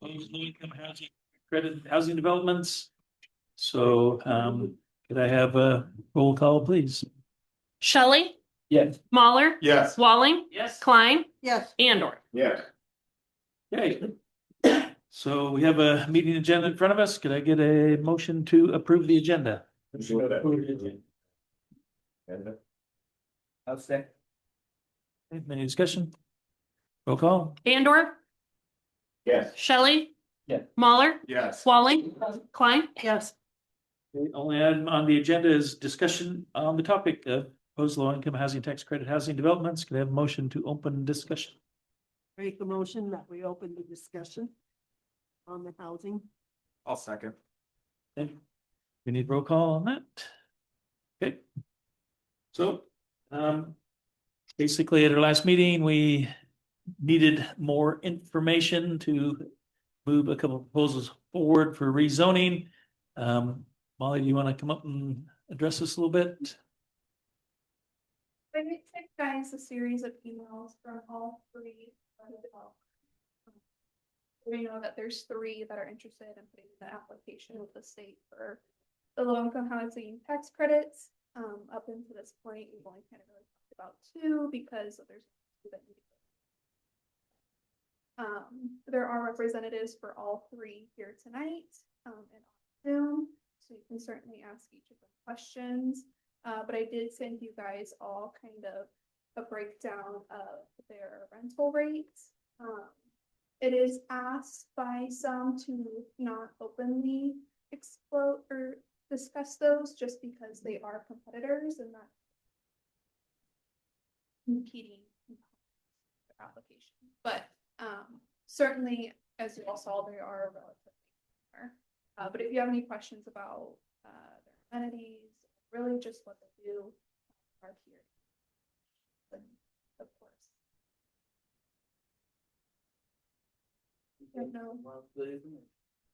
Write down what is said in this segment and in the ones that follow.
proposed low-income housing credit housing developments. So could I have a roll call, please? Shelley, Yes. Mahler, Yes. Walling, Yes. Klein, Yes. Andor. Yes. Okay. So we have a meeting agenda in front of us. Could I get a motion to approve the agenda? I'll say. Any discussion? Roll call? Andor, Yes. Shelley, Yes. Mahler, Yes. Walling, Klein. Yes. The only item on the agenda is discussion on the topic of proposed low-income housing tax credit housing developments. Can I have a motion to open discussion? Make a motion that we open the discussion on the housing. I'll second. Okay. We need roll call on that. Okay. So, basically at our last meeting, we needed more information to move a couple of proposals forward for rezoning. Molly, do you want to come up and address this a little bit? I sent guys a series of emails from all three. We know that there's three that are interested in putting in the application with the state for the low income housing tax credits. Up until this point, we've only kind of really talked about two because there's two that need to go. There are representatives for all three here tonight and on Zoom, so you can certainly ask each of them questions. But I did send you guys all kind of a breakdown of their rental rates. It is asked by some to not openly explode or discuss those just because they are competitors and not competing application. But certainly, as you all saw, they are relatively similar. But if you have any questions about their amenities, really just what they do, are here. But of course. No.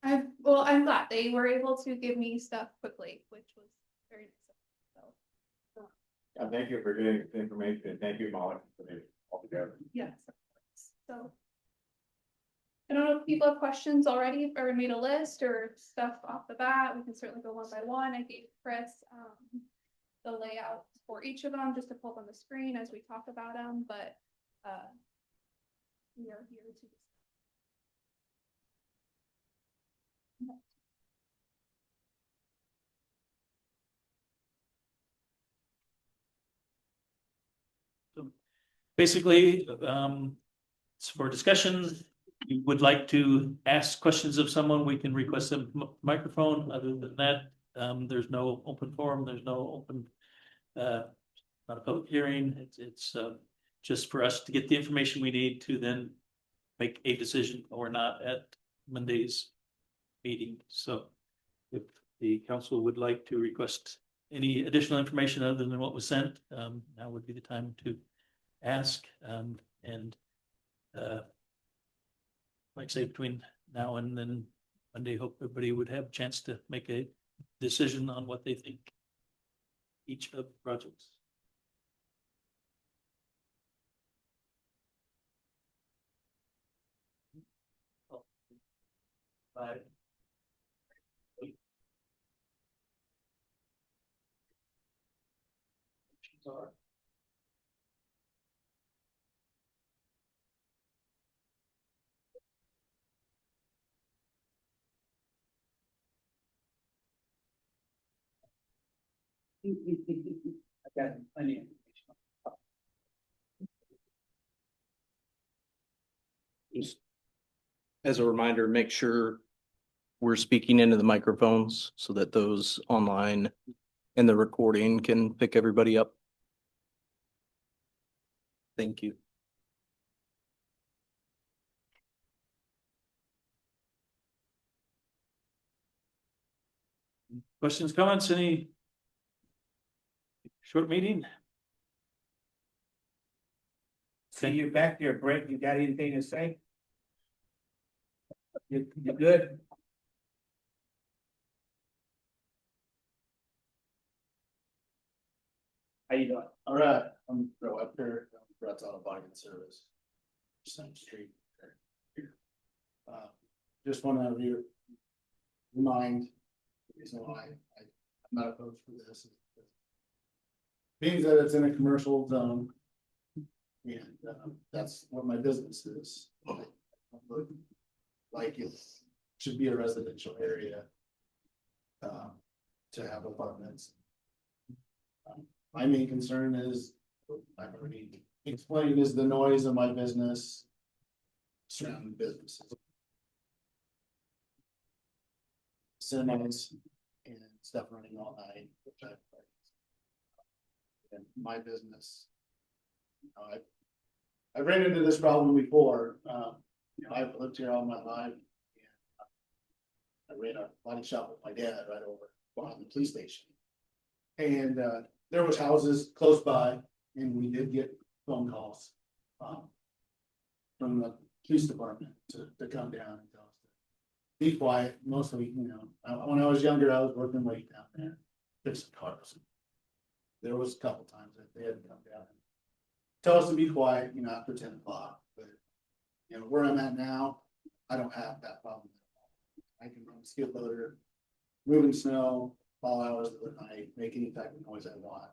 I'm glad they were able to give me stuff quickly, which was very nice. So, Thank you for getting the information, and thank you, Molly, for putting it all together. yes, of course. So I don't know if people have questions already or made a list or stuff off the bat. We can certainly go one by one. I gave Chris the layout for each of them just to pull up on the screen as we talk about them, but we are here to Basically, it's for discussion. You would like to ask questions of someone, we can request a microphone. Other than that, there's no open forum, there's no open, not a public hearing. It's just for us to get the information we need to then make a decision or not at Monday's meeting. So if the council would like to request any additional information other than what was sent, now would be the time to ask. Like I say, between now and then Monday, hope everybody would have a chance to make a decision on what they think each of the projects. Bye. I've got plenty of information. Just as a reminder, make sure we're speaking into the microphones so that those online and the recording can pick everybody up. Thank you. Questions, comments, any short meeting? See you back there, Brent. You got anything to say? You good? How you doing? All right, I'm up here, Brett's on a bike service. Same street. just want to remind the reason why I'm not opposed to this. Being that it's in a commercial zone. And that's what my business is. Like it should be a residential area. To have apartments. My main concern is, I've already explained, is the noise of my business. Surrounding businesses. Cinemas and stuff running all night, which and my business. I've ran into this problem before, I've lived here all my life. I ran a body shop with my dad right over behind the police station. And there was houses close by and we did get phone calls. From the police department to come down and tell us to be quiet, mostly, when I was younger, I was working late down there, fixing cars. There was a couple times that they had to come down and tell us to be quiet, after 10 o'clock, but where I'm at now, I don't have that problem. I can run a skid loader, moving snow, all hours of the night, make any type of noise I want,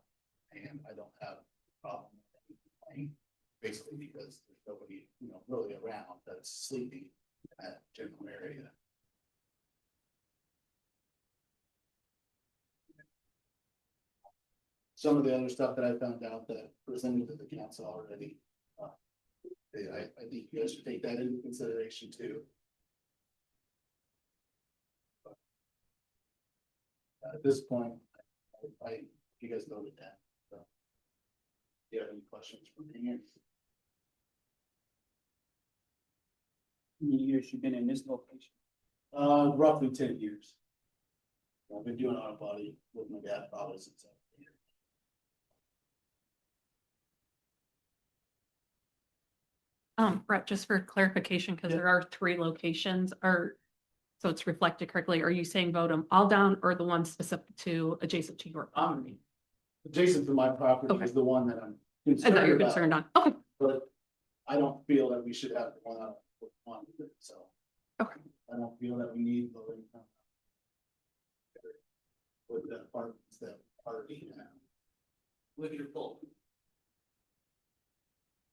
and I don't have a problem with any complaint, basically because there's nobody, really around that's sleeping in that general area. Some of the other stuff that I found out that I presented to the council already, I think you guys should take that into consideration too. At this point, you guys voted that. So, do you have any questions for me? How many years you been in this location? Roughly 10 years. I've been doing auto body with my dad probably since I was here. Brett, just for clarification, because there are 3 locations, so it's reflected correctly. Are you saying vote them all down or the one specific to adjacent to your property? Adjacent to my property Okay. is the one that I'm I concerned thought you were about, concerned on. Okay. but I don't feel that we should have the one out with one either, so. Okay. I don't feel that we need low income. With the apartments that already have. Look at your poll.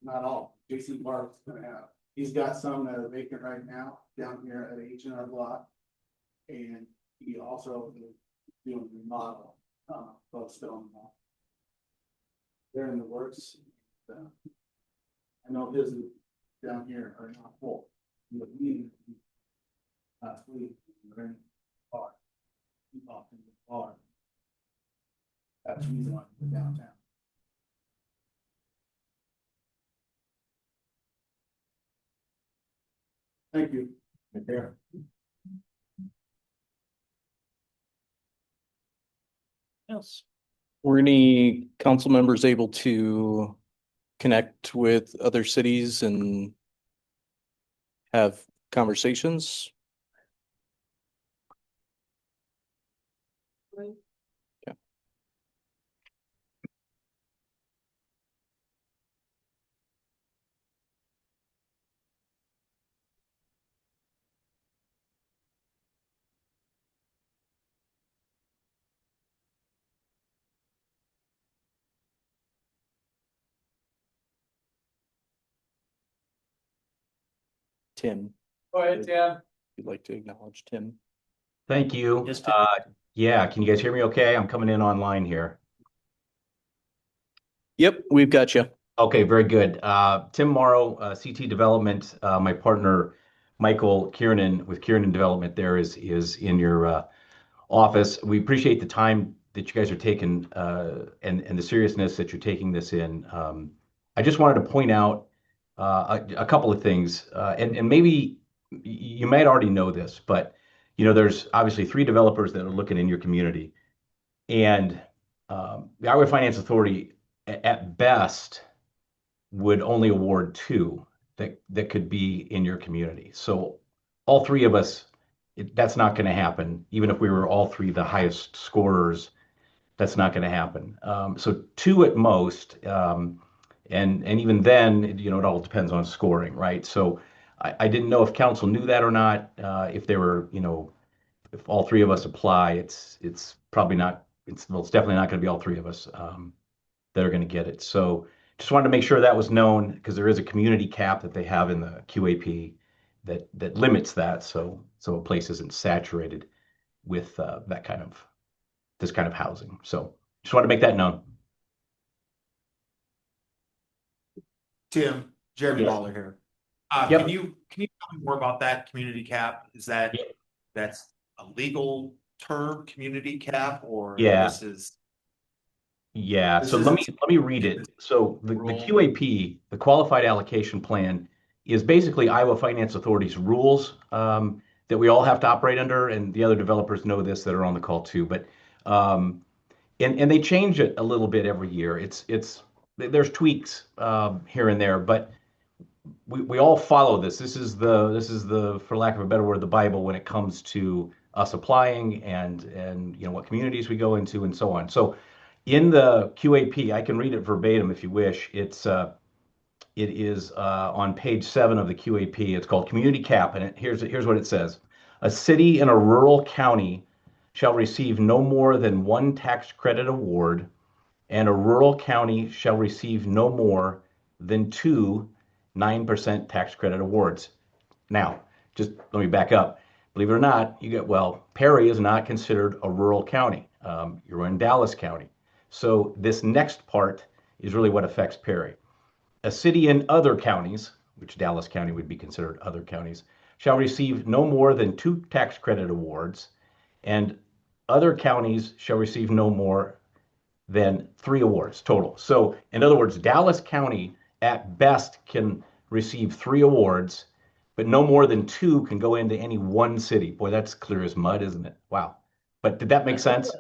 Not all, JC Mark's gonna have, he's got some that are vacant right now down here at H&R Block. And he also is doing remodel, both stone wall. They're in the works. I know his down here are not full. You have meeting last week, we're in the bar. He popped in the bar. That's the reason why we're downtown. Thank you. Take care. Yes. Were any council members able to connect with other cities and have conversations? Yeah. Tim, Go ahead, Tim. you'd like to acknowledge Tim? Thank you. Yes, Tim. Yeah, can you guys hear me okay? I'm coming in online here. Yep, we've got you. Okay, very good. Tim Morrow, CT Development, my partner, Michael Kiernan with Kiernan Development there is in your office. We appreciate the time that you guys are taking and the seriousness that you're taking this in. I just wanted to point out a couple of things, and maybe you might already know this, but there's obviously 3 developers that are looking in your community, and the Iowa Finance Authority, at best, would only award 2 that could be in your community. So all 3 of us, that's not going to happen. Even if we were all 3 the highest scorers, that's not going to happen. So 2 at most, and even then, it all depends on scoring, right? So I didn't know if council knew that or not, if they were, if all three of us apply, it's probably not, well, it's definitely not gonna be all three of us, that are gonna get it. So just wanted to make sure that was known, because there is a community cap that they have in the QAP that limits that, so a place isn't saturated with, this kind of housing. So just wanted to make that known. Tim, Jeremy Yes. Lawler here. Yep. Can you tell me more about that community cap? Is that, Yep. that's a legal term, community cap, or Yeah. this is? Yeah, This so let isn't- me read it. So the Rule. QAP, the Qualified Allocation Plan, is basically Iowa Finance Authority's rules, that we all have to operate under, and the other developers know this that are on the call too. But and they change it a little bit every year. There's tweaks here and there, but we all follow this. This is the, for lack of a better word, the Bible when it comes to us applying and what communities we go into and so on. So in the QAP, I can read it verbatim if you wish. It is on page 7 of the QAP. It's called Community Cap, and here's what it says: a city in a rural county shall receive no more than one tax credit award, and a rural county shall receive no more than two 9% tax credit awards. Now, just let me back up. Believe it or not, Perry is not considered a rural county. You're in Dallas County. So this next part is really what affects Perry. A city in other counties, which Dallas County would be considered other counties, shall receive no more than two tax credit awards, and other counties shall receive no more than 3 awards total. So, in other words, Dallas County at best can receive 3 awards, but no more than 2 can go into any one city. Boy, that's clear as mud, isn't it? Wow. But did that make sense?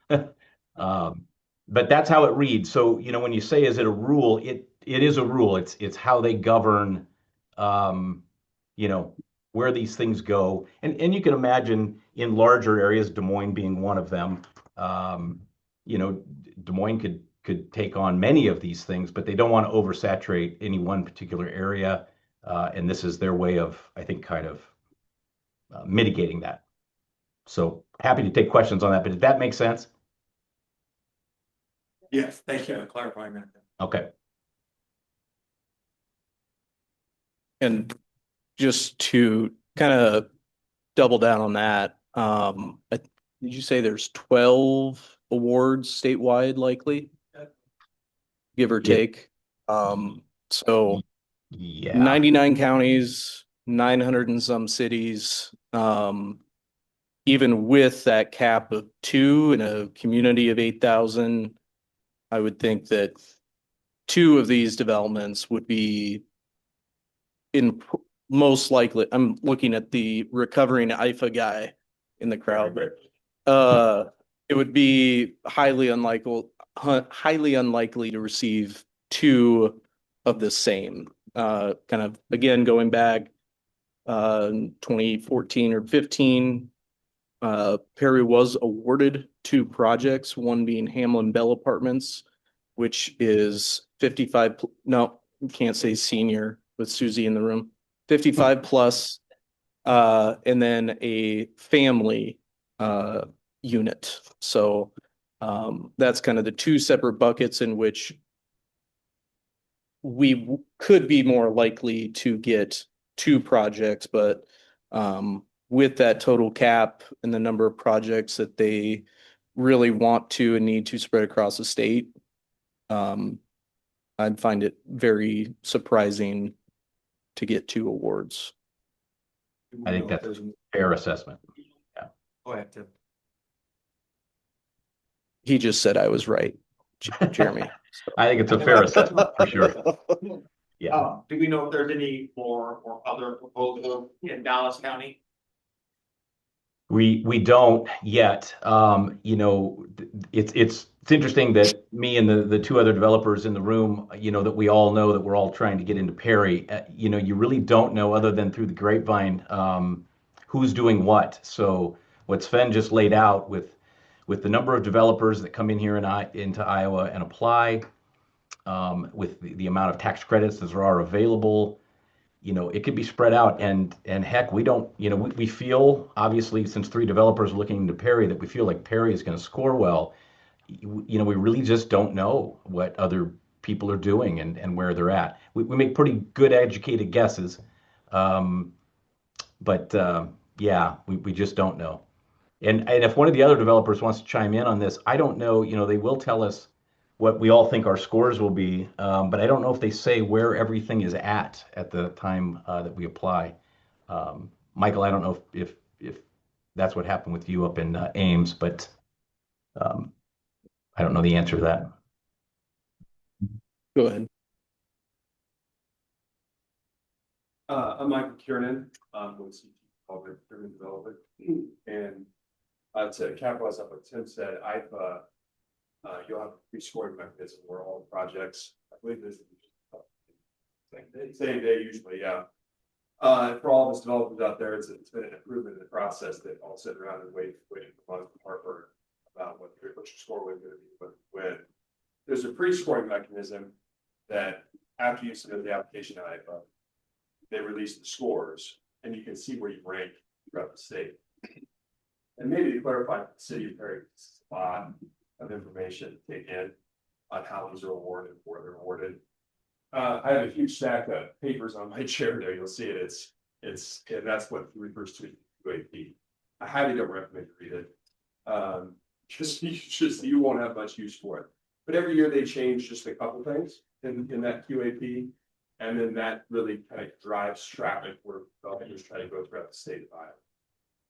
But that's how it reads. So, when you say, is it a rule? It is a rule. It's how they govern, um, where these things go. And you can imagine in larger areas, Des Moines being one of them, Des Moines could take on many of these things, but they don't want to oversaturate any one particular area. And this is their way of, I think, kind of mitigating that. So happy to take questions on that, but did that make sense? Yes, thank you for clarifying that. Okay. And just to kind of double down on that, did you say there's 12 awards statewide likely? Give or Yeah. take. So Yeah. 99 counties, 900 and some cities. Even with that cap of 2 in a community of 8,000, I would think that 2 of these developments would be most likely. I'm looking at the recovering IFA guy in the crowd, but it would be highly unlikely to receive 2 of the same. Kind of again going back 2014 or 15. Perry was awarded 2 projects, one being Hamlin Bell Apartments, which is 55. No, you can't say senior with Susie in the room. 55 plus, and then a family unit. So that's kind of the 2 separate buckets in which we could be more likely to get 2 projects, but with that total cap and the number of projects that they really want to and need to spread across the state, I'd find it very surprising to get 2 awards. I think that's a fair assessment. Go ahead, Tim. He just said I was right, Jeremy. I think it's a fair assessment for sure. Yeah. Do we know if there's any more or other proposals in Dallas County? We don't yet. It's interesting that me and the 2 other developers in the room, that we all know that we're all trying to get into Perry. You really don't know, other than through the grapevine, who's doing what. So what Sven just laid out with the number of developers that come in here into Iowa and apply, with the amount of tax credits that are available, it could be spread out and heck, we don't, we feel obviously since three developers are looking into Perry that we feel like Perry is going to score well. We really just don't know what other people are doing and where they're at. We make pretty good educated guesses. Um, but yeah, we just don't know. And if one of the other developers wants to chime in on this, I don't know, they will tell us what we all think our scores will be, but I don't know if they say where everything is at the time that we apply. Michael, I don't know if that's what happened with you up in Ames, but um, I don't know the answer to that. Go ahead. I'm Michael Kiernan, with CT Public Driven Development, and to capitalize on what Tim said, you'll have a pre-scoring mechanism where all the projects, I believe this is same day usually, yeah. For all of us developers out there, it's been an improvement in the process that all sit around and waiting for months from Harper about what your score was going to be, but when there's a pre-scoring mechanism that after you submit the application to IFA, they release the scores and you can see where you rank throughout the state. And maybe to clarify, the city of Perry, this is a lot of information to take in on how these are awarded, where they're awarded. I have a huge stack of papers on my chair there. You'll see it. And that's what refers to UAP. I highly don't recommend you read it. Just you won't have much use for it. But every year they change just a couple things in that QAP. And then that really kind of drives traffic where developers try to go throughout the state of Iowa.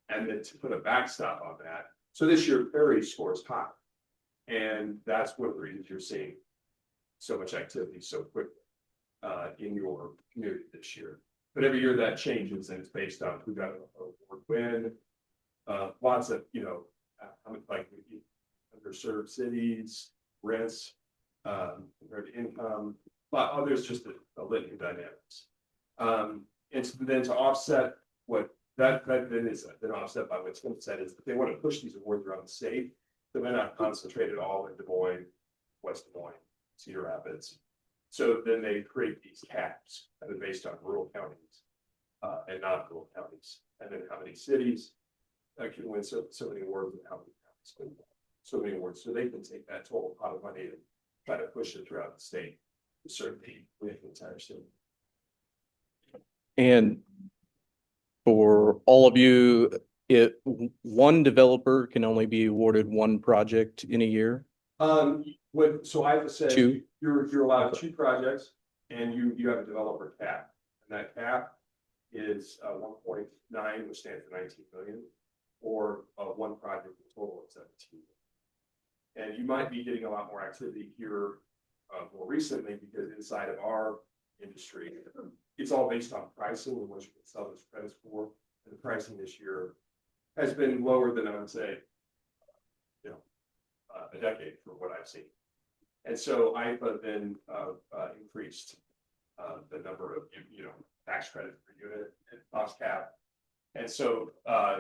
And then to put a backstop on that. So this year, Perry scores high. And that's one of the reasons you're seeing so much activity so quickly in your community this year. But every year that changes and it's based on who got an award win. Lots of, like underserved cities, rents, compared to income, but there's just a litany of dynamics. And so then to offset what that then is then offset by what Tim said is that they want to push these awards around the state, so they're not concentrated all in Des Moines, West Des Moines, Cedar Rapids. So then they create these caps that are based on rural counties and non-rural counties, and then how many cities can win so many awards and how many counties can win so many awards. So they can take that total pot of money and try to push it throughout the state to certainly win the entire state. And for all of you, one developer can only be awarded one project in a year. So I said Two. You're allowed 2 projects, and you have a developer cap, and that cap is 1.9, which stands for 19 million, or one project in total of 17 million. And you might be getting a lot more activity here more recently because inside of our industry, it's all based on pricing and what you can sell those credits for. And the pricing this year has been lower than I would say, a decade for what I've seen. And so I've then increased the number of tax credits per unit and cost cap. And so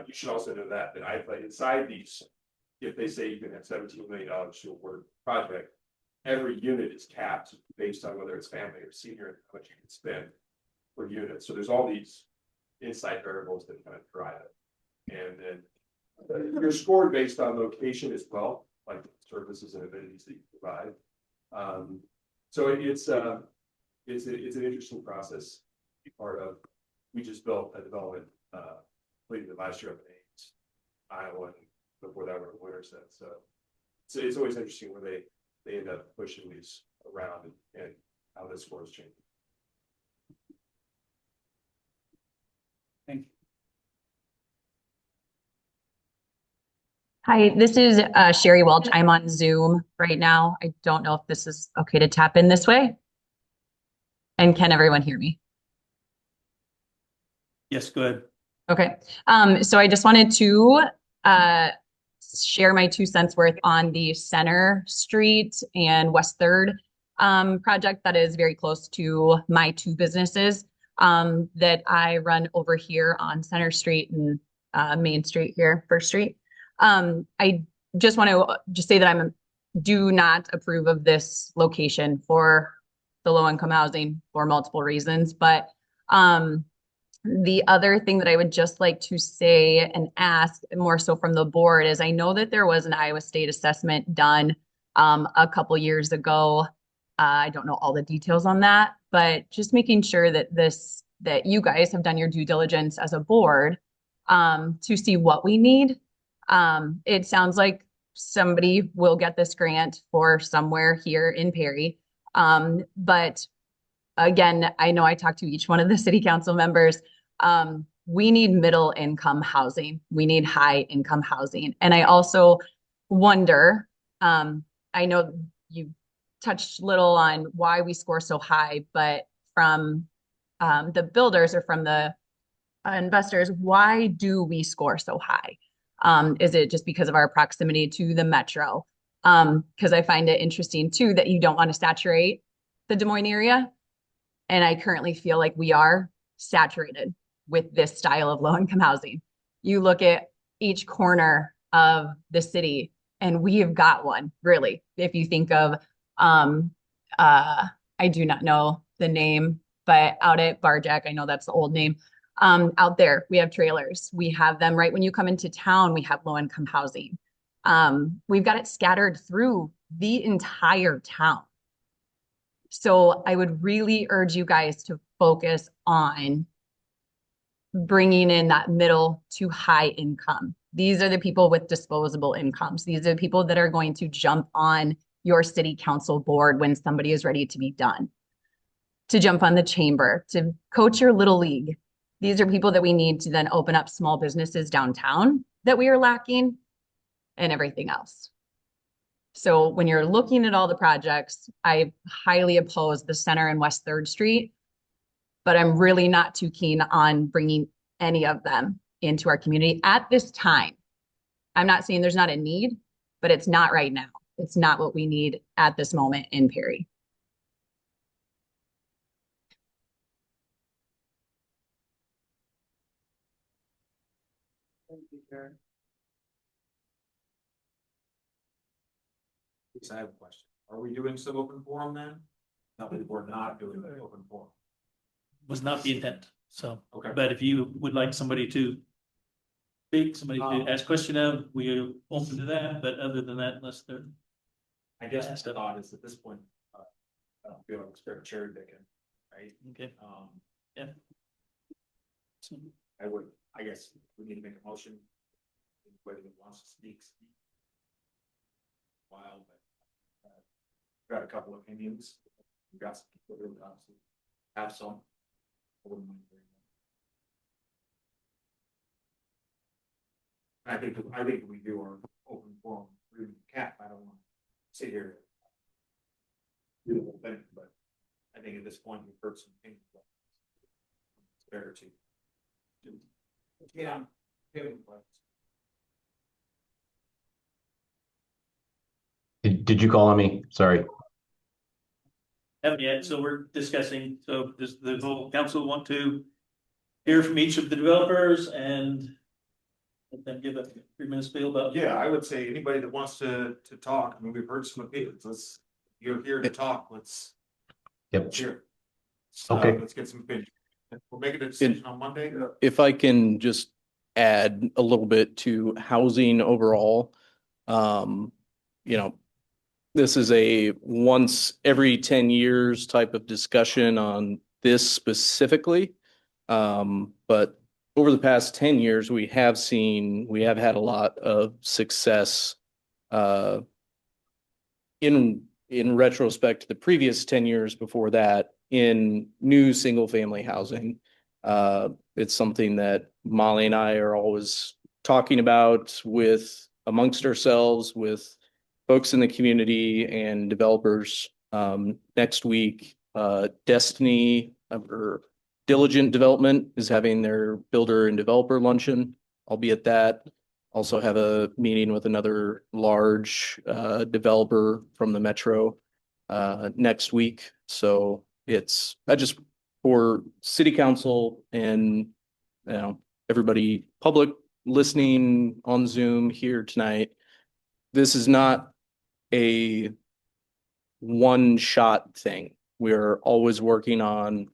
you should also know that I've inside these, if they say you can have $17 million to award a project, every unit is capped based on whether it's family or senior and how much you can spend per unit. So there's all these inside variables that kind of drive it. And then you're scored based on location as well, like the services and amenities that you provide. So it's an interesting process to be part of. We just built a development completed last year up in Ames, Iowa, and before that we're in Winterset. So it's always interesting when they end up pushing these around and how the scores change. Thank you. Hi, this is Sherry Welch. I'm on Zoom right now. I don't know if this is okay to tap in this way. And can everyone hear me? Yes, go ahead. Okay. So I just wanted to share my 2 cents worth on the Center Street and West 3rd project that is very close to my 2 businesses that I run over here on Center Street and Main Street here, First Street. I just want to just say that I do not approve of this location for the low income housing for multiple reasons, but The other thing that I would just like to say and ask more so from the board is I know that there was an Iowa State assessment done a couple years ago. I don't know all the details on that, but just making sure that that you guys have done your due diligence as a board to see what we need. It sounds like somebody will get this grant for somewhere here in Perry. But again, I know I talked to each one of the city council members. We need middle income housing. We need high income housing. And I also wonder, I know you touched little on why we score so high, but from the builders or from the investors, why do we score so high? Is it just because of our proximity to the metro? Because I find it interesting too that you don't want to saturate the Des Moines area. And I currently feel like we are saturated with this style of low-income housing. You look at each corner of the city and we have got one, really. If you think of, I do not know the name, but out at Barjack, I know that's the old name. Out there, we have trailers. We have them right when you come into town, we have low-income housing. We've got it scattered through the entire town. So I would really urge you guys to focus on bringing in that middle to high income. These are the people with disposable incomes. These are the people that are going to jump on your city council board when somebody is ready to be done, to jump on the chamber, to coach your little league. These are people that we need to then open up small businesses downtown that we are lacking and everything else. So when you're looking at all the projects, I highly oppose the center and West 3rd Street, but I'm really not too keen on bringing any of them into our community at this time. I'm not saying there's not a need, but it's not right now. It's not what we need at this moment in Perry. Thank you, Karen. Yes, I have a question. Are we doing some open forum then? No, we're not doing the open forum. Was not the intent, so. Okay. But if you would like somebody to speak, somebody to ask question of, we are open to that, but other than that, unless they're. I guess the thought is at this point, I don't feel like it's cherry picking, right? Okay. Yeah. So, I guess we need to make a motion. Anybody that wants to speak. While, but got a couple of opinions. We've got some people that obviously have some. I wouldn't mind hearing them. I think we do our open forum reading cap. I don't want to sit here. Do the whole thing, but I think at this point we've heard some things. It's fair to. Yeah. Did you call on me? Sorry. haven't yet, so we're discussing, so does the whole council want to hear from each of the developers and then give a 3-minute spiel about? Yeah, I would say anybody that wants to talk, I mean, we've heard some opinions, you're here to talk, let's Yep. hear. Okay. Let's get some opinions. We'll make a decision on Monday. If I can just add a little bit to housing overall, this is a once every 10 years type of discussion on this specifically. But over the past 10 years, we have had a lot of success, in retrospect to the previous 10 years before that in new single family housing. It's something that Molly and I are always talking about amongst ourselves with folks in the community and developers. Next week, Destiny or Diligent Development is having their builder and developer luncheon. I'll be at that. Also have a meeting with another large developer from the metro next week. So for city council and everybody public listening on Zoom here tonight, this is not a one-shot thing. We're always working on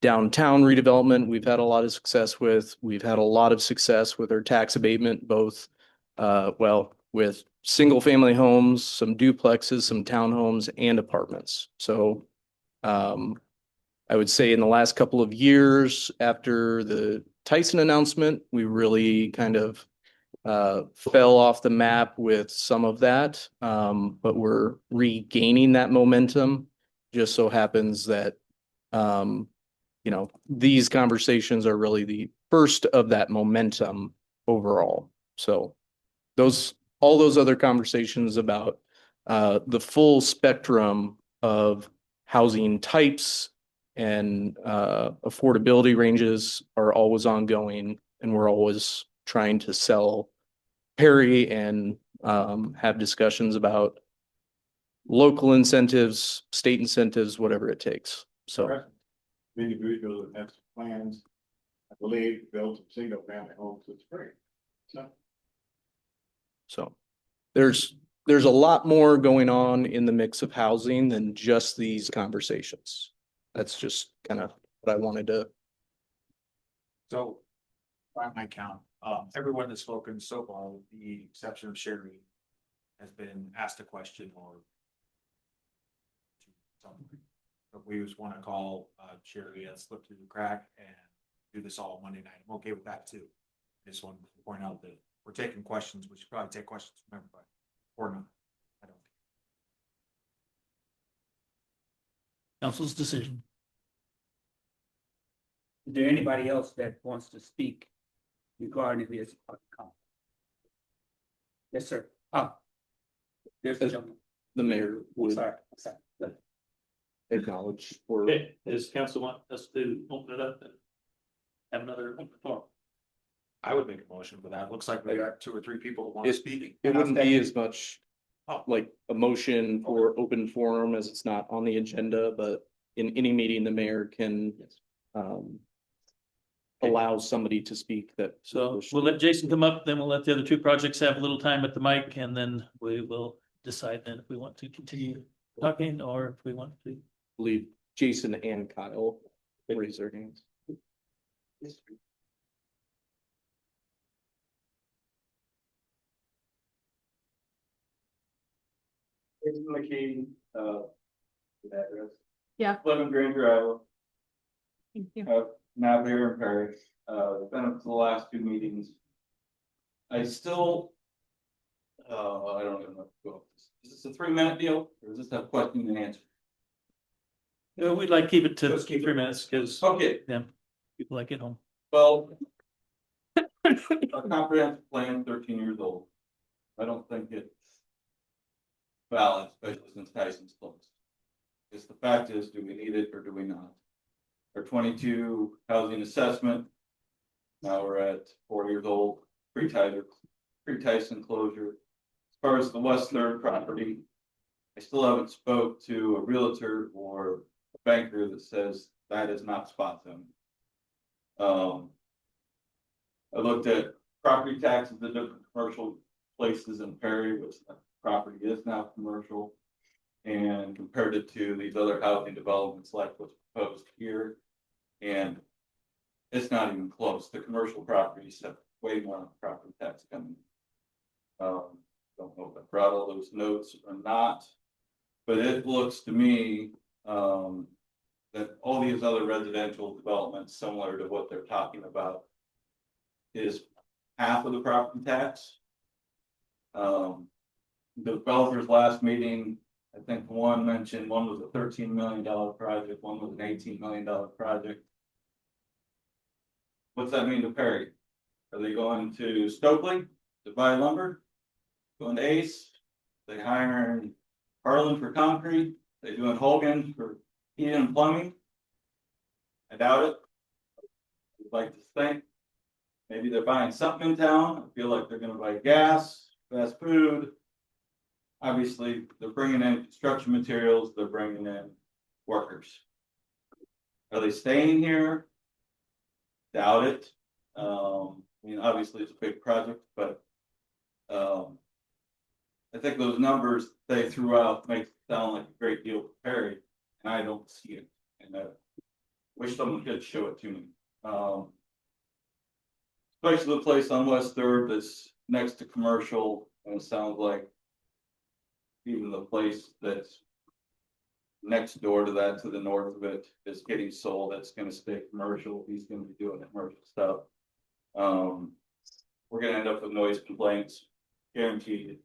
downtown redevelopment, we've had a lot of success with. We've had a lot of success with our tax abatement, both with single family homes, some duplexes, some townhomes and apartments. So I would say in the last couple of years after the Tyson announcement, we really kind of fell off the map with some of that. But we're regaining that momentum. Just so happens that these conversations are really the first of that momentum overall. So all those other conversations about the full spectrum of housing types and affordability ranges are always ongoing, and we're always trying to sell Perry and have discussions about local incentives, state incentives, whatever it takes. So Many individuals have plans, I believe, to build some single family homes this spring. So there's a lot more going on in the mix of housing than just these conversations. That's just kind of what I wanted to. So, by my count, everyone that's spoken so far, with the exception of Sherry, has been asked a question or something. But we just want to call Sherry and slip through the crack and do this all Monday night. I'm okay with that too. I just wanted to point out that we're taking questions. We should probably take questions from everybody or not. I don't. Council's decision. Is there anybody else that wants to speak regarding this? Yes, sir. There's a gentleman. The mayor would Sorry. acknowledge or Okay, does council want us to open it up and have another open forum? I would make a motion for that. Looks like we got 2 or 3 people who want to speak. it wouldn't be as much like a motion for open forum as it's not on the agenda, but in any meeting, the mayor can allow somebody to speak that. So we'll let Jason come up, then we'll let the other 2 projects have a little time at the mic, and then we will decide then if we want to continue talking or if we want to. Believe Jason and Kyle raise their hands. Jason McKee, address. Yeah. 11 Granger, Iowa. Thank you. Now here in Paris. Been up to the last 2 meetings. I still, I don't even know. Is this a 3-minute deal or does this have question and answer? We'd like to keep it to Let's keep 3 minutes because Okay, people like it home. well, a comprehensive plan, 13 years old. I don't think it's valid, especially since Tyson's closed. Because the fact is, do we need it or do we not? Our 22 housing assessment. Now we're at 4 years old, pre-Tyson closure. As far as the West Third property, I still haven't spoke to a realtor or a banker that says that is not spot zone. I looked at property taxes in different commercial places in Perry, which the property is now commercial, and compared it to these other housing developments like what's proposed here. And it's not even close. The commercial properties have way more property tax coming. Don't know if I brought all those notes or not, but it looks to me that all these other residential developments similar to what they're talking about is half of the property tax. The developers last meeting, I think one mentioned one was a $13 million project, one was an $18 million project. What's that mean to Perry? Are they going to Stokely to buy lumber? Going to Ace? They hiring Harlan for concrete? They doing Hogan for heating and plumbing? I doubt it. I'd like to think maybe they're buying something in town. I feel like they're going to buy gas, fast food. Obviously, they're bringing in construction materials. They're bringing in workers. Are they staying here? Doubt it. I mean, obviously it's a big project, but I think those numbers they threw out make it sound like a great deal for Perry, and I don't see it. And Wish someone could show it to me. Especially the place on West Third that's next to commercial, and it sounds like even the place that's next door to that, to the north of it, is getting sold. That's gonna stay commercial. He's gonna be doing commercial stuff. We're gonna end up with noise complaints, guaranteed.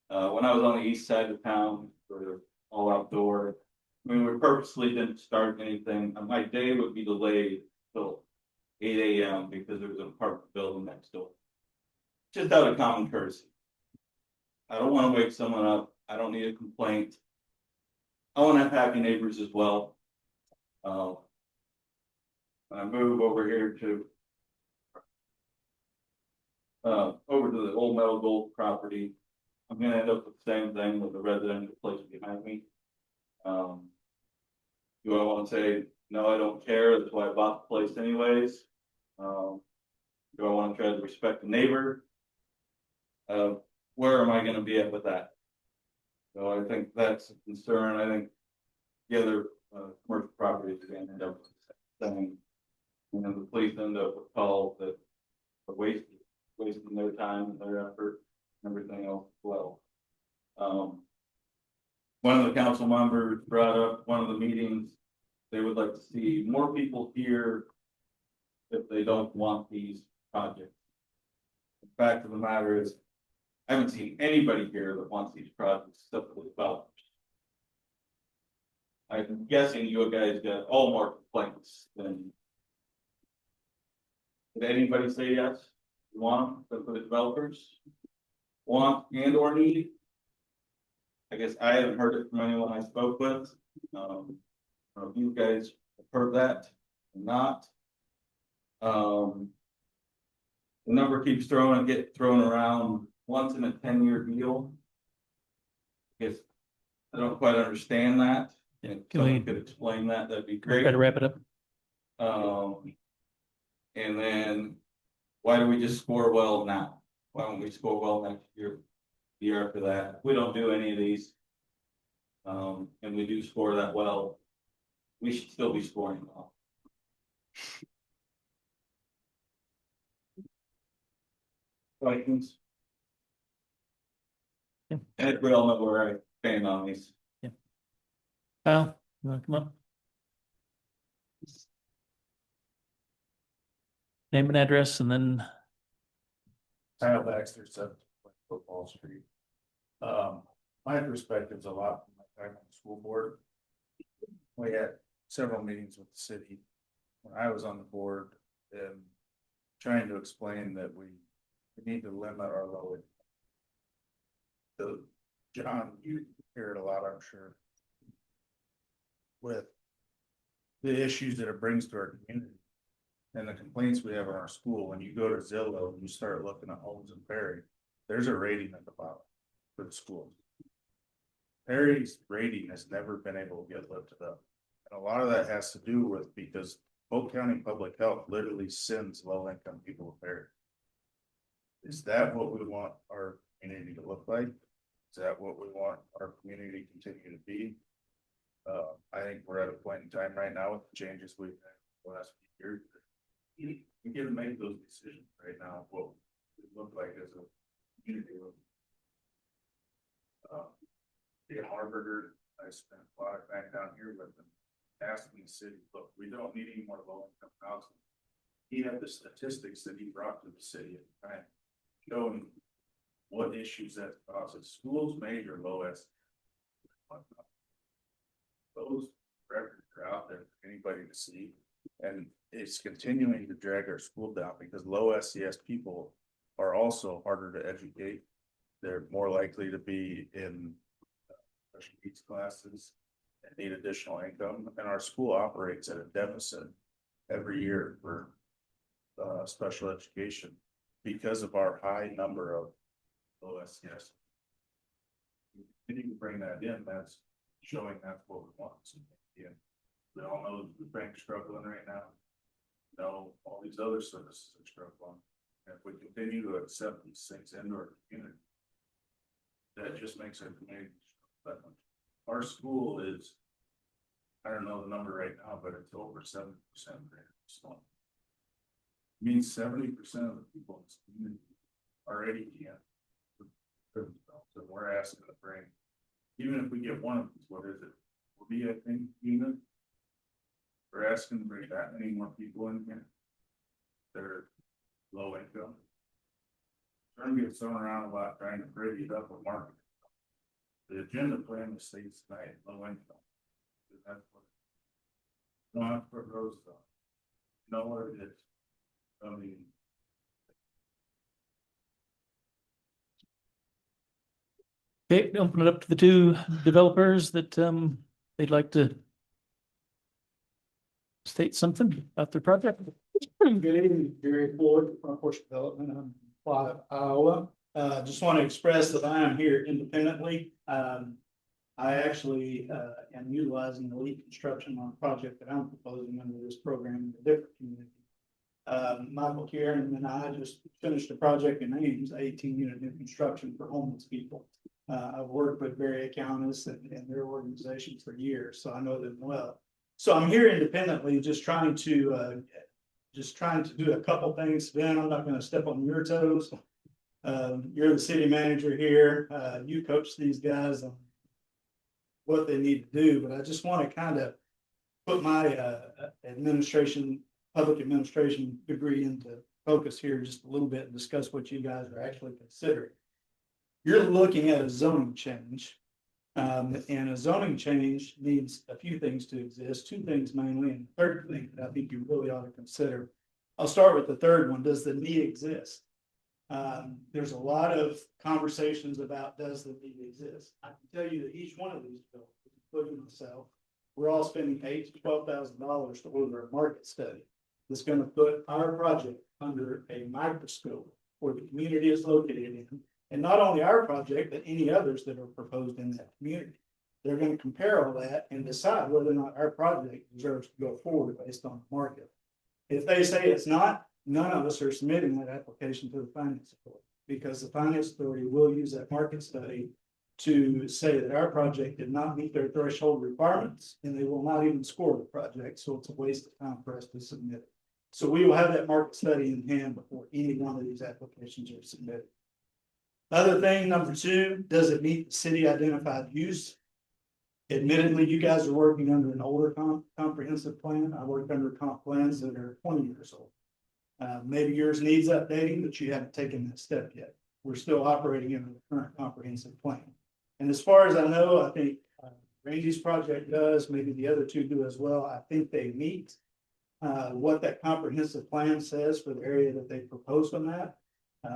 When I was on the east side of town, for all outdoor, I mean, we purposely didn't start anything. My day would be delayed till 8 a.m. because there was an apartment building next door. Just out of common courtesy. I don't want to wake someone up. I don't need a complaint. I want to have happy neighbors as well. When I move over here to over to the old metal gold property, I'm gonna end up with the same thing with the residential place behind me. Do I want to say, no, I don't care, that's why I bought the place anyways? Do I want to try to respect the neighbor? Where am I gonna be at with that? So I think that's a concern. I think the other commercial properties are gonna end up with the same thing. And then the police end up with calls that are wasting their time and their effort and everything else as well. One of the council members brought up one of the meetings, they would like to see more people here if they don't want these projects. The fact of the matter is, I haven't seen anybody here that wants these projects except for the developers. I'm guessing you guys got all more complaints than. Did anybody say yes? You want them for the developers? Want and or need? I guess I haven't heard it from anyone I spoke with. I don't know if you guys have heard that or not. The number keeps getting thrown around once in a 10-year deal. I guess I don't quite understand that. Yeah, If can someone we could explain that, that'd be try great. to wrap it up? And then why do we just score well now? Why don't we score well next year? The year after that? We don't do any of these. And we do score that well. We should still be scoring well. Vikings. Yeah. And we all know where I stand on these. Kyle, you wanna come up? Name and address and then, Kyle Baxter, 7 Football Street. My perspective's a lot from my time on the school board. We had several meetings with the city when I was on the board and trying to explain that we need to limit our low income. John, you hear it a lot, I'm sure. With the issues that it brings to our community and the complaints we have in our school, when you go to Zillow and you start looking at homes in Perry, there's a rating at the bottom for the schools. Perry's rating has never been able to get lifted up. And a lot of that has to do with because Polk County Public Health literally sends low income people to Perry. Is that what we want our community to look like? Is that what we want our community to continue to be? I think we're at a point in time right now with the changes we've had the last few years. We can make those decisions right now, what it look like as a community. The Harburger, I spent a lot of time down here with them, asking the city, look, we don't need any more low income housing. He had the statistics that he brought to the city at the time, showing what issues that causes. Schools major low S. Those records are out there for anybody to see, and it's continuing to drag our school down because low SES people are also harder to educate. They're more likely to be in special needs classes and need additional income, and our school operates at a deficit every year for special education because of our high number of low SES. If you can bring that in, that's showing that's what we want. Yeah, we all know the bank's struggling right now. No, all these other services are struggling. And if we continue to accept these things into our community, that just makes our community that much. Our school is I don't know the number right now, but it's over 70%. So means 70% of the people in this community already can. So we're asking to bring, even if we get one of these, what is it? Will be, I think, unit. We're asking to bring that many more people in here. They're low income. Trying to get thrown around a lot, trying to bridge it up with market. The agenda plan is states tonight, low income. That's what. Not for those stuff. Know what it is. I mean. Okay, open it up to the two developers that they'd like to state something about their project. Good evening, Gary Floyd, Front Porch Development. I'm Clive, Iowa. Just want to express that I am here independently. I actually am utilizing the elite construction on a project that I'm proposing under this program in a different community. Michael Kieran and I just finished a project in Ames, 18-unit new construction for homeless people. I've worked with Barry Accountis and their organization for years, so I know them well. So I'm here independently, just trying to do a couple things. Ben, I'm not going to step on your toes. You're the city manager here. You coach these guys on what they need to do, but I just want to kind of put my public administration degree into focus here just a little bit and discuss what you guys are actually considering. You're looking at a zoning change, and a zoning change needs a few things to exist, two things mainly, and the third thing that I think you really ought to consider. I'll start with the third one. Does the need exist? There's a lot of conversations about does the need exist. I can tell you that each one of these developers, including myself, we're all spending $8,000 to $12,000 to order a market study that's going to put our project under a microscope where the community is located in, and not only our project, but any others that are proposed in that community. They're going to compare all that and decide whether or not our project deserves to go forward based on the market. If they say it's not, none of us are submitting that application to the finance authority, because the finance authority will use that market study to say that our project did not meet their threshold requirements, and they will not even score the project. So it's a waste of time for us to submit it. So we will have that market study in hand before any one of these applications are submitted. Other thing, number two, does it meet the city identified use? Admittedly, you guys are working under an older comprehensive plan. I work under comp plans that are 20 years old. Maybe yours needs updating, but you haven't taken that step yet. We're still operating under the current comprehensive plan. And as far as I know, I think Randy's project does, maybe the other two do as well. I think they meet what that comprehensive plan says for the area that they proposed on that.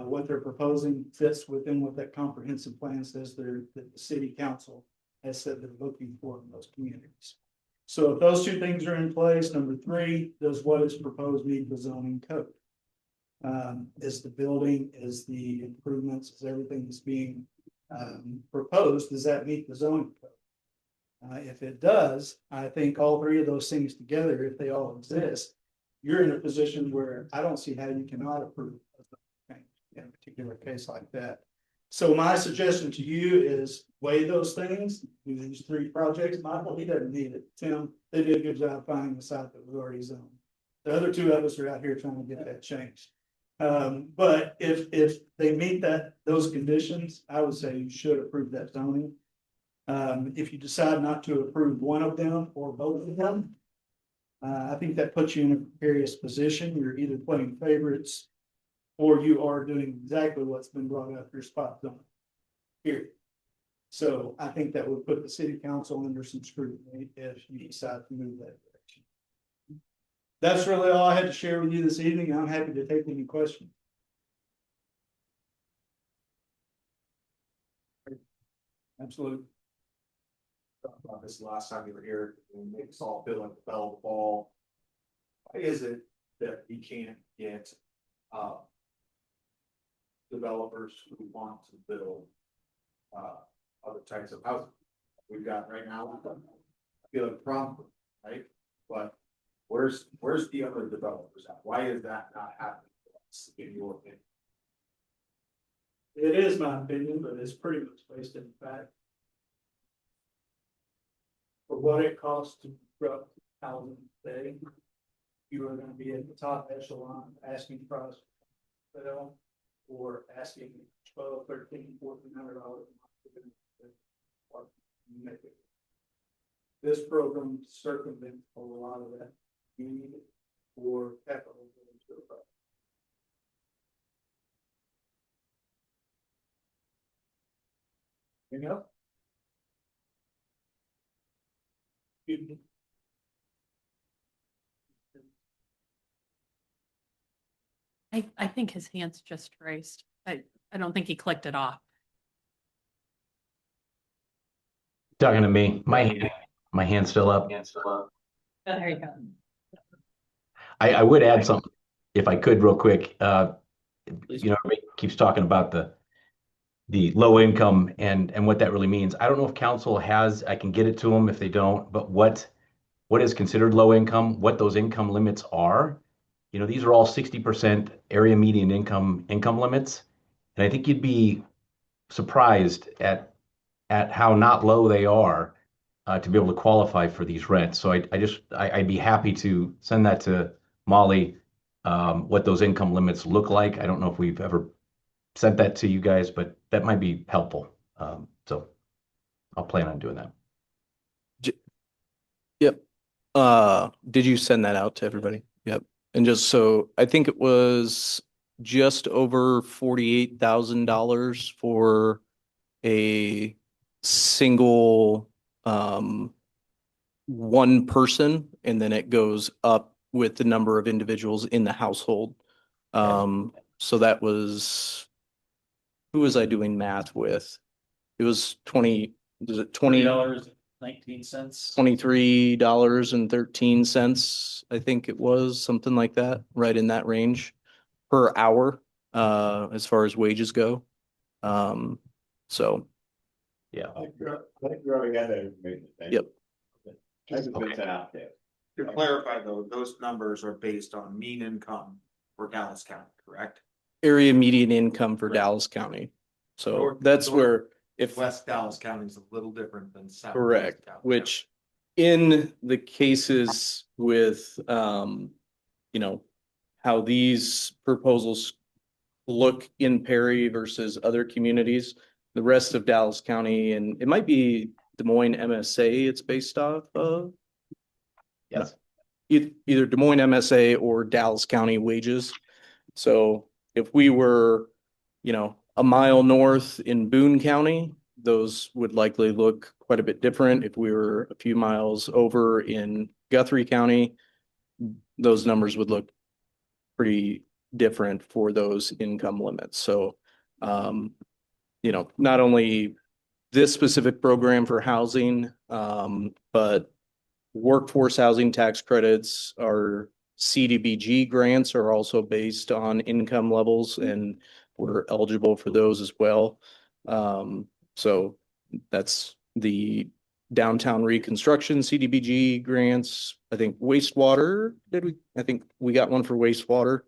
What they're proposing fits within what that comprehensive plan says that the city council has said they're looking for in those communities. So if those two things are in place, number three, does what is proposed meet the zoning code? Is the building, is the improvements, is everything that's being proposed, does that meet the zoning code? If it does, I think all three of those things together, if they all exist, you're in a position where I don't see how you cannot approve in a particular case like that. So my suggestion to you is weigh those things, do these three projects. Michael, he doesn't need it. Tim, they did a good job finding the site that was already zoned. The other two of us are out here trying to get that changed. But if they meet those conditions, I would say you should approve that zoning. If you decide not to approve one of them or both of them, I think that puts you in a precarious position. You're either playing favorites or you are doing exactly what's been brought up, your spot zone, period. So I think that would put the city council under some scrutiny if you decide to move that direction. That's really all I had to share with you this evening. I'm happy to take any questions. Absolutely. Talked about this last time you were here, and make us all feel like the bell of the ball. Why is it that we can't get developers who want to build other types of housing we've got right now? I feel like a problem, right? But where's the other developers at? Why is that not happening for us, in your opinion? It is my opinion, but it's pretty much based in fact. For what it costs to bankrupt housing today, you are gonna be at the top echelon asking for us to sell or asking $12, $13, $1,400. This program circumvents a lot of that need for capital. You know? I think his hand's just raised. I don't think he clicked it off. Talking to me, my hand's still up. There you go. I would add something, if I could, real quick. Everybody keeps talking about the low income and what that really means. I don't know if council has, I can get it to them if they don't, but what is considered low income, what those income limits are. These are all 60% area median income limits. And I think you'd be surprised at how not low they are to be able to qualify for these rents. So I'd be happy to send that to Molly, what those income limits look like. I don't know if we've ever sent that to you guys, but that might be helpful. So I'll plan on doing that. Yep. Did you send that out to everybody? Yep. And just so, I think it was just over $48,000 for a single, one person, and then it goes up with the number of individuals in the household. So that was, who was I doing math with? It was $20.19. $23.13, I think it was, something like that, right in that range per hour, as far as wages go. So. Yeah. I think we already got that information. Yep. Hasn't been sent out there. To clarify though, those numbers are based on mean income for Dallas County, correct? Area median income for Dallas County. So that's where if. West Dallas County is a little different than South. Correct, which in the cases with, how these proposals look in Perry versus other communities, the rest of Dallas County, and it might be Des Moines MSA it's based off of. Yes. Either Des Moines MSA or Dallas County wages. So if we were, a mile north in Boone County, those would likely look quite a bit different. If we were a few miles over in Guthrie County, those numbers would look pretty different for those income limits. So, not only this specific program for housing, but workforce housing tax credits, our CDBG grants are also based on income levels, and we're eligible for those as well. So that's the downtown reconstruction CDBG grants. I think wastewater, I think we got one for wastewater.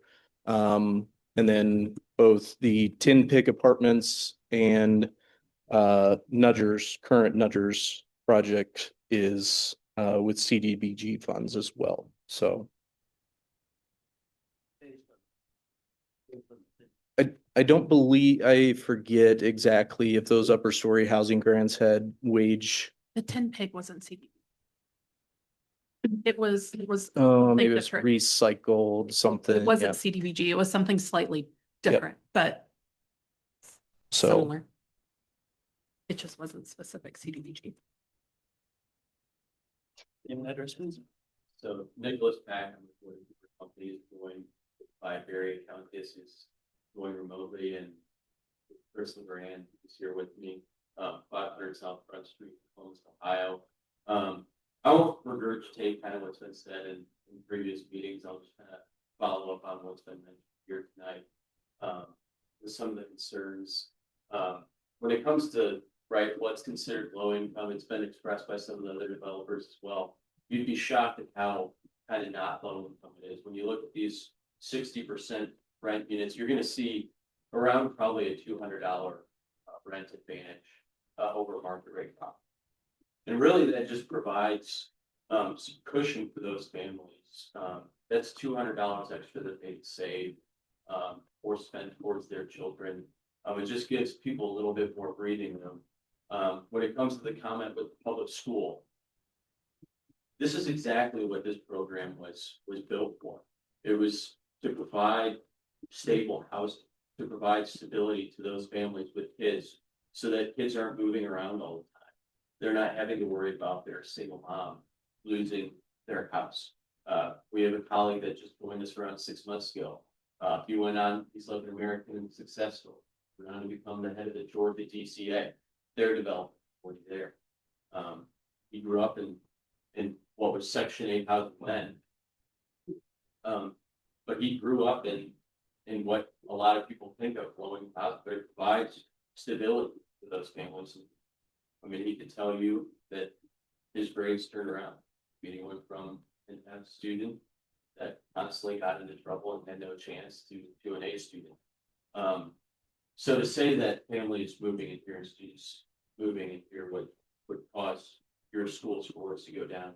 And then both the Tin Pick Apartments and current Nudgers project is with CDBG funds as well. So I don't believe, I forget exactly if those upper story housing grants had wage. The Tin Pig wasn't CD. It was Oh, maybe it was different. recycled something. It wasn't yeah. CDBG. It was something slightly different, but So similar. It just wasn't specific CDBG. Name and address, please. So Nicholas Pack, I'm with the company is going by Barry account. This is going remotely, and Chris LeGrand is here with me, 500 South Front Street, Columbus, Ohio. I won't regurgitate kind of what's been said in previous meetings. I'll just kind of follow up on what's been mentioned here tonight with some of the concerns. When it comes to what's considered low income, it's been expressed by some of the other developers as well. You'd be shocked at how kind of not low income it is. When you look at these 60% rent units, you're going to see around probably a $200 rent advantage over market rate property. And really that just provides Some cushion for those families. That's $200 extra that they save, or spend towards their children. It just gives people a little bit more breathing room. When it comes to the comment with the public school, this is exactly what this program was built for. It was to provide stable housing, to provide stability to those families with kids, so that kids aren't moving around all the time. They're not having to worry about their single mom losing their house. We have a colleague that just joined us around 6 months ago. He went on, he's like an American successful, went on to become the head of the Georgia DCA. They're developing already there. He grew up in what was Section 8 housing then. But he grew up in what a lot of people think of low-income housing, but it provides stability to those families. I mean, he could tell you that his grades turned around. He went from a student that constantly got into trouble and had no chance to an A student. So to say that families moving in here and students moving in here would cause your school scores to go down,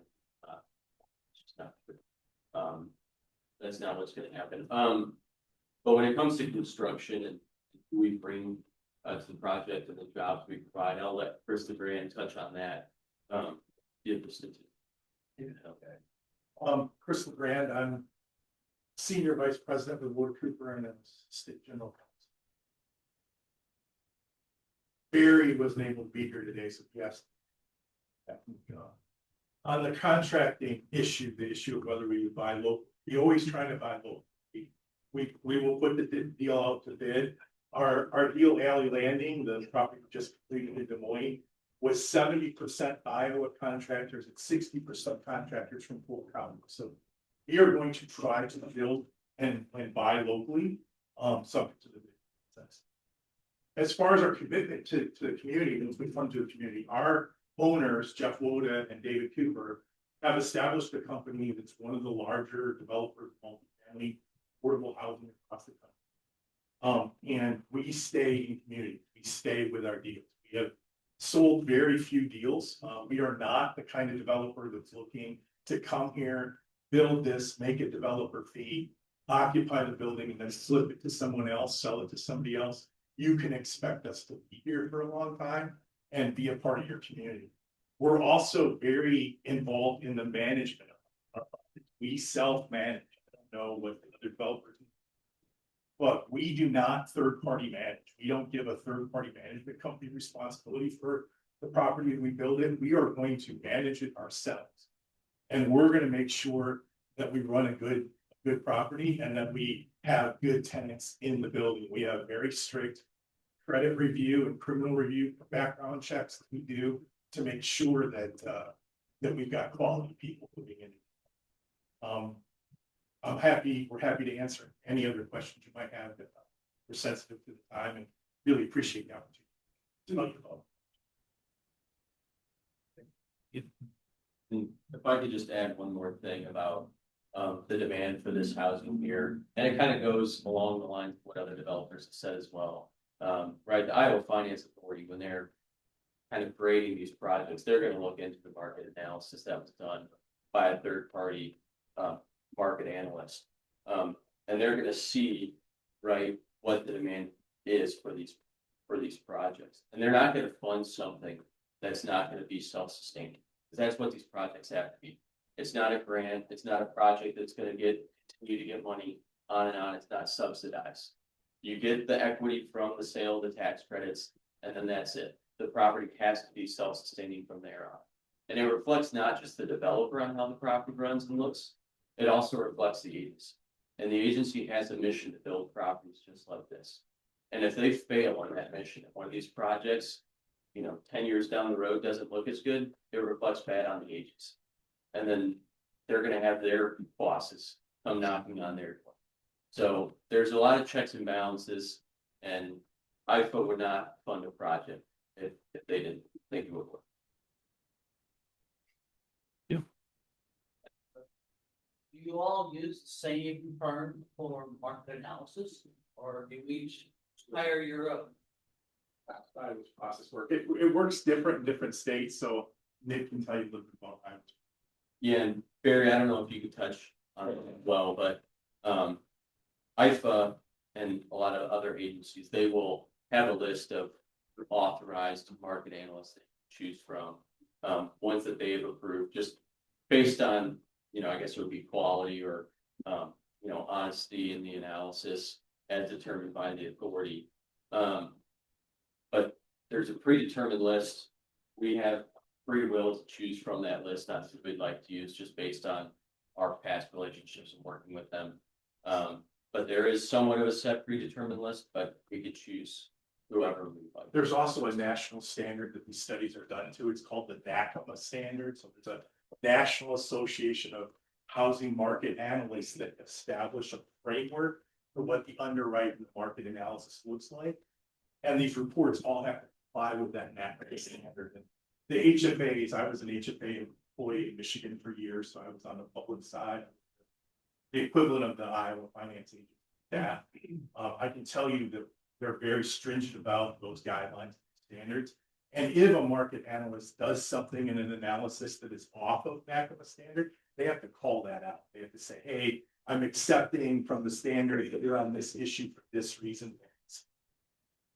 it's just not true. That's not what's going to happen. But when it comes to construction and who we bring to the project and the jobs we provide, I'll let Chris LeGrand touch on that. Give the statistic. Okay. Chris LeGrand, I'm Senior Vice President with Wood Cooper and State General Counsel. Barry wasn't able to be here today, so yes. On the contracting issue, the issue of whether we would buy local, we always try to buy local. We will put the deal out to bid. Our deal, Alley Landing, the property we just completed in Des Moines, was 70% Iowa contractors and 60% contractors from Fort County. So we are going to try to build and buy locally, subject to the bid process. As far as our commitment to the community, as we come to the community, our owners, Jeff Woda and David Cooper, have established a company that's one of the larger developers of multifamily affordable housing across the country. And we stay in community. We stay with our deals. We have sold very few deals. We are not the kind of developer that's looking to come here, build this, make a developer fee, occupy the building, and then flip it to someone else, sell it to somebody else. You can expect us to be here for a long time and be a part of your community. We're also very involved in the management of our properties. We self-manage. I don't know what the other developers do, but we do not third-party manage. We don't give a third-party management company responsibility for the property that we build in. We are going to manage it ourselves. And we're going to make sure that we run a good property and that we have good tenants in the building. We have very strict credit review and criminal review background checks that we do to make sure that that we've got quality people moving in. We're happy to answer any other questions you might have. That we're sensitive to the time and really appreciate the opportunity to know you about. If I could just add one more thing about the demand for this housing here, and it kind of goes along the lines of what other developers have said as well. Right, the Iowa Finance Authority, when they're kind of grading these projects, they're going to look into the market analysis that was done by a third-party market analyst, and they're going to see, right, what the demand is for these projects, and they're not going to fund something that's not going to be self-sustaining, because that's what these projects have to be. It's not a grant. It's not a project that's going to continue to get money on and on. It's not subsidized. You get the equity from the sale of the tax credits, and then that's it. The property has to be self-sustaining from there on. And it reflects not just the developer on how the property runs and looks, it also reflects the agency. And the agency has a mission to build properties just like this. And if they fail on that mission, if one of these projects, 10 years down the road doesn't look as good, it reflects bad on the agency. And then they're going to have their bosses come knocking on their door. So there's a lot of checks and balances, and IFA would not fund a project if they didn't think it would work. Yeah. Do you all use the same firm for market analysis, or do we each hire your own? That's how this process works. It works different in different states, so Nick can tell you a little bit about that. Yeah, and Barry, I don't know if you could touch on it as well, but IFA and a lot of other agencies, they will have a list of authorized market analysts they choose from. Ones that they have approved, just based on, I guess it would be quality or honesty in the analysis as determined by the authority. But there's a predetermined list. We have free will to choose from that list. That's what we'd like to use, just based on our past relationships and working with them. But there is somewhat of a set predetermined list, but we could choose whoever we like. There's also a national standard that these studies are done to. It's called the NACMA standard. So there's a National Association of Housing Market Analysts that establish a framework for what the underwrite and the market analysis looks like. And these reports all have to comply with that NACMA standard. And the HFAs, I was an HFA employee in Michigan for years, so I was on the public side. The equivalent of the Iowa Finance Agency. Yeah, I can tell you that they're very stringent about those guidelines, standards. And if a market analyst does something in an analysis that is off of NACMA standard, they have to call that out. They have to say, hey, I'm accepting from the standard that you're on this issue for this reason.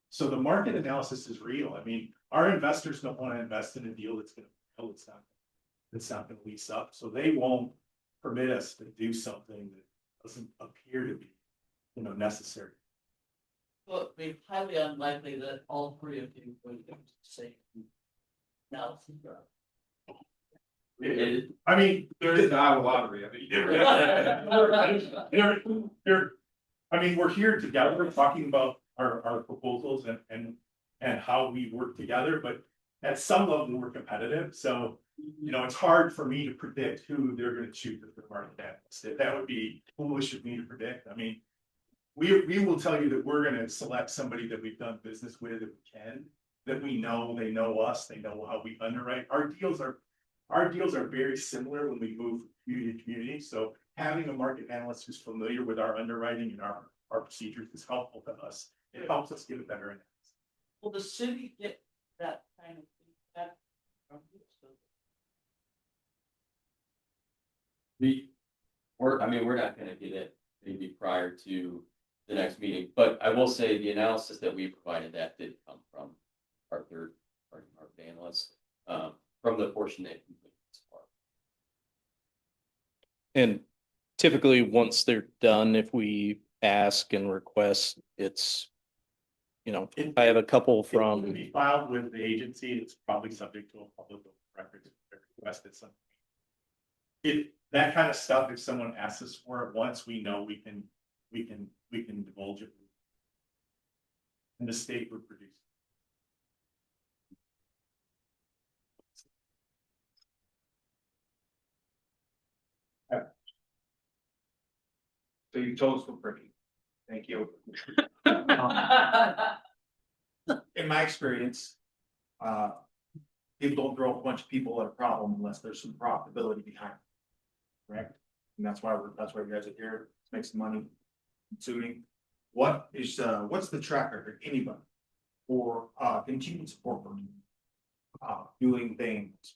So the market analysis is real. I mean, our investors don't want to invest in a deal that's going to fail. It's not going to lease up. So they won't permit us to do something that doesn't appear to be, necessary. Well, it'd be highly unlikely that all three of you would say now. I mean, There's the Iowa lottery. I mean, we're here together talking about our proposals and how we work together, but at some level we're competitive. So, it's hard for me to predict who they're going to choose as the market analyst. That would be foolish of me to predict. I mean, we will tell you that we're going to select somebody that we've done business with, that we can, that we know, they know us, they know how we underwrite. Our deals are very similar when we move from community to community. So having a market analyst who's familiar with our underwriting and our procedures is helpful to us. It helps us get a better analysis. Will the city get that kind of feedback from you? We're not gonna get it maybe prior to the next meeting, but I will say the analysis that we provided, that did come from our third party market analyst, from the portion that completed this part. And typically, once they're done, if we ask and request, it's, I have a couple It will from, be filed with the agency. It's probably subject to a public record if they're requested something. That kind of stuff, if someone asks us for it once, we know we can divulge it. And the state would produce. So you told us we're pretty. Thank you. In my experience, people don't throw a bunch of people at a problem unless there's some profitability behind it. Correct? And that's why you guys are here, to make some money, consuming. What's the track record, anybody, for continued support for doing things,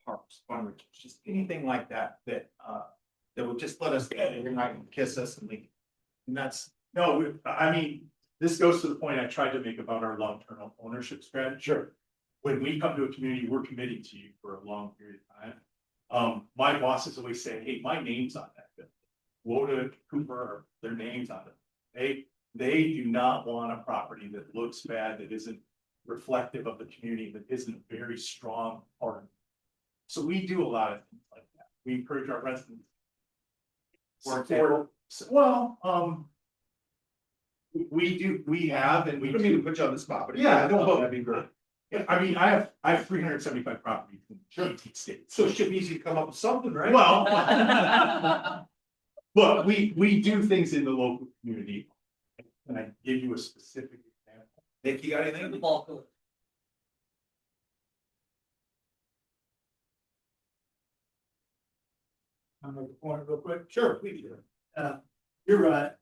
parks, fundraisers, just anything like that that would just let us get every night and kiss us and leave. And that's No, I mean, this goes to the point I tried to make about our long-term ownership strategy. Sure. When we come to a community, we're committing to you for a long period of time. My bosses always say, hey, my name's on that bill. Woda, Cooper, their names on it. They do not want a property that looks bad, that isn't reflective of the community, that isn't a very strong part. So we do a lot of things like that. We encourage our residents. We have, and we don't mean to put you on the spot, but yeah, that'd be great. Yeah, I mean, I have 375 properties in 18 states. So it should be easy to come up with something, right? Well, but we do things in the local community. Can I give you a specific example? Nick, you got anything? The ball cooler. I'm gonna point real quick. Sure, please. You're right.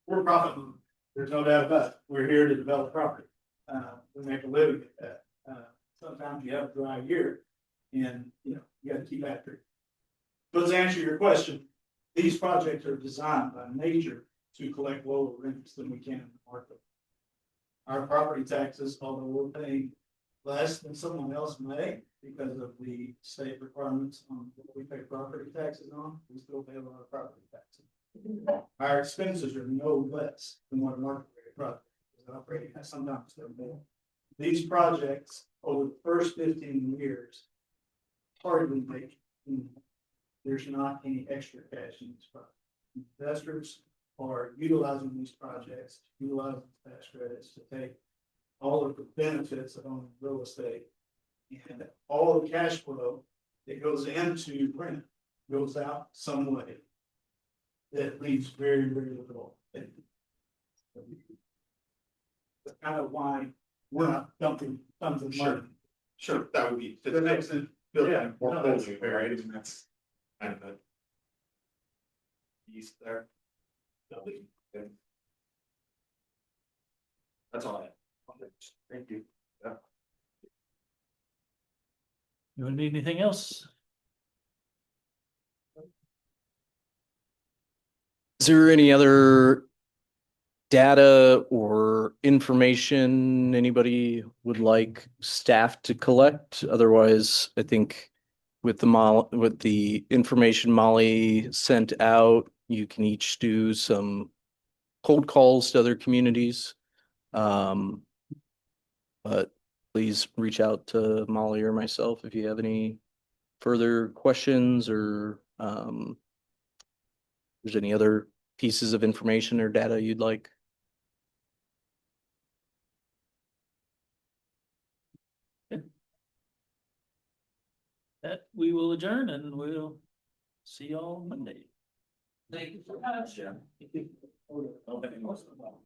We're profit. There's no doubt about it. We're here to develop property. We make a living at that. Sometimes you have a dry year and, you gotta keep after it. But to answer your question, these projects are designed by nature to collect lower rents than we can in the market. Our property taxes, although we're paying less than someone else may, because of the state requirements on what we pay property taxes on, we still pay a lot of property taxes. Our expenses are no less than what a market rate project is operating at, sometimes they're more. These projects over the first 15 years hardly make, there's not any extra cash in these projects. Investors are utilizing these projects, utilizing tax credits to take all of the benefits of owning real estate. And all the cash flow that goes into rent goes out some way. That leaves very, very little. That's kind of why we're not dumping tons of money. Sure, that would be. The next thing, Yeah. portfolio, Right, and that's kind of the east there. Okay. That's all I have. Okay, thank you. Yeah. You need anything else? Is there any other data or information anybody would like staff to collect? Otherwise, I think with the information Molly sent out, you can each do some cold calls to other communities. But please reach out to Molly or myself if you have any further questions or there's any other pieces of information or data you'd like. That we will adjourn and we'll see y'all Monday. Thank you for having us. Thank you.